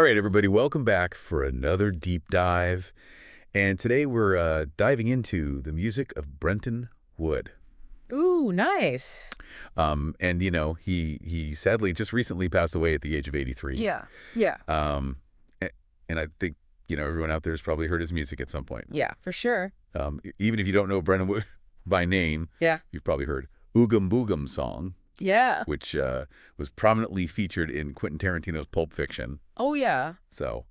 All right, everybody, welcome back for another deep dive. And today we're diving into the music of Brenton Wood. Ooh, nice. And he sadly just recently passed away at the age of 83. Yeah. Yeah. Um, and I think everyone out there has probably heard his music at some point. Yeah, for sure. Even if you don't know Brenton Wood by name, Yeah. you've probably heard "Oogum Boogum" song, Yeah. which was prominently featured in Quentin Tarantino's Pulp Fiction. Oh, yeah. So,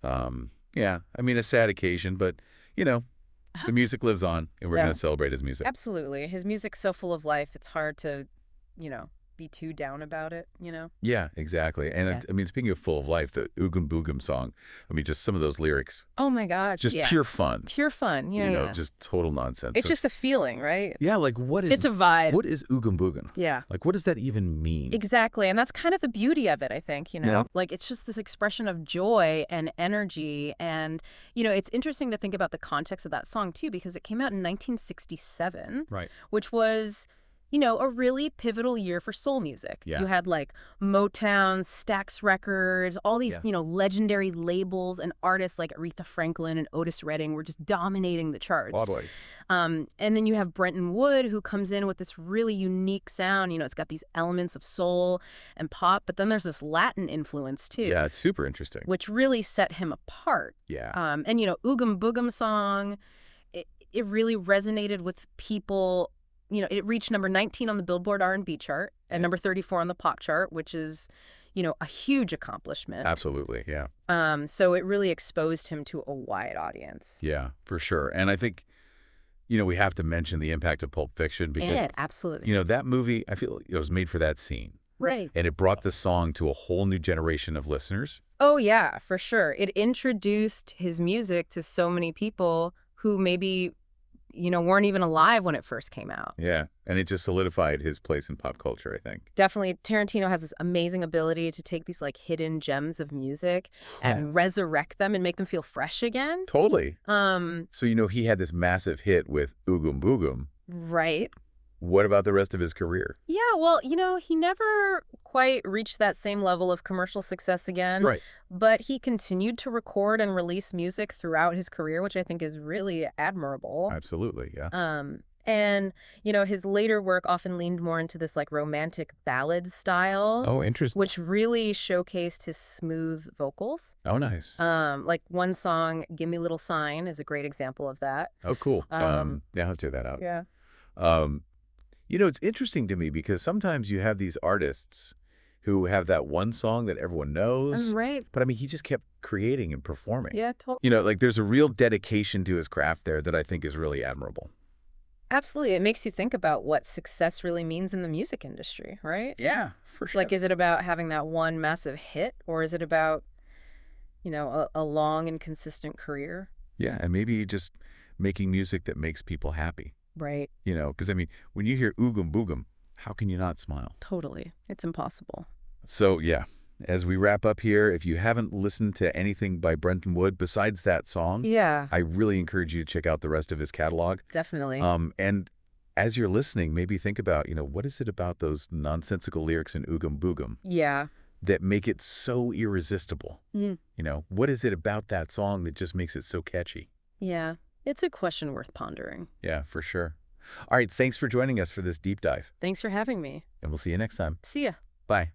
yeah, I mean, a sad occasion, but, the music lives on, and we're Yeah. going to celebrate his music. Absolutely. His music's so full of life. It's hard to, be too down about it. Yeah, exactly. And, Yeah. I mean, speaking of full of life, the Oogum Boogum song, I mean, just some of those lyrics, Oh, my God. just Yeah. pure fun, Pure fun. Yeah. just total nonsense. It's So, just a feeling, right? yeah, like, It's a vibe. what is Oogum Boogum? Yeah. Like, what does that even mean? Exactly. And that's kind of the beauty of it, I think, Yeah. Like, it's just this expression of joy and energy. And, it's interesting to think about the context of that song, too, because it came out in 1967, Right. which was, a really pivotal year for soul music. Yeah. You had, like, Motown, Stax Records, all these, Yeah. legendary labels and artists like Aretha Franklin and Otis Redding were just dominating the charts. Broadway. And then you have Brenton Wood, who comes in with this really unique sound. It's got these elements of soul and pop, but then there's this Latin influence, too. Yeah, it's super interesting. Which really set him apart. Yeah. And, Oogum Boogum song, it really resonated with people. It reached number 19 on the Billboard R&B chart and number 34 on the pop chart, which is, a huge accomplishment. Absolutely, yeah. So it really exposed him to a wide audience. Yeah, for sure. And I think, we have to mention the impact of Pulp Fiction because, Yeah, absolutely. that movie, I feel it was made for that scene. Right. And it brought the song to a whole new generation of listeners. Oh, yeah, for sure. It introduced his music to so many people who maybe, weren't even alive when it first came out. Yeah. And it just solidified his place in pop culture, I think. Definitely, Tarantino has this amazing ability to take these, like, hidden gems of music and resurrect them and make them feel fresh again. Totally. Um, So, he had this massive hit with Oogum Boogum. right. What about the rest of his career? Yeah, well, he never quite reached that same level of commercial success again. Right. But he continued to record and release music throughout his career, which I think is really admirable. Absolutely, yeah. And, his later work often leaned more into this, like, romantic ballad style. Oh, interesting. Which really showcased his smooth vocals. Oh, nice. Like one song, "Give Me a Little Sign," is a great example of that. Oh, cool. um, Yeah, I'll check that out. Yeah. Um, it's interesting to me because sometimes you have these artists who have that one song that everyone knows. Right. But I mean, he just kept creating and performing. Yeah, totally. Like there's a real dedication to his craft there that I think is really admirable. Absolutely. It makes you think about what success really means in the music industry, right? Yeah, for sure. Like, is it about having that one massive hit, or is it about, a long and consistent career? Yeah, and maybe just making music that makes people happy. Right. Because I mean, when you hear Oogum Boogum, how can you not smile? Totally. It's impossible. So, yeah, as we wrap up here, if you haven't listened to anything by Brenton Wood besides that song, Yeah, I really encourage you to check out the rest of his catalog. definitely. And as you're listening, maybe think about, what is it about those nonsensical lyrics in Oogum Boogum Yeah. that make it so irresistible? Mm. What is it about that song that just makes it so catchy? Yeah. It's a question worth pondering. Yeah, for sure. All right, thanks for joining us for this deep dive, Thanks for having me. and we'll see you next time. See ya. Bye.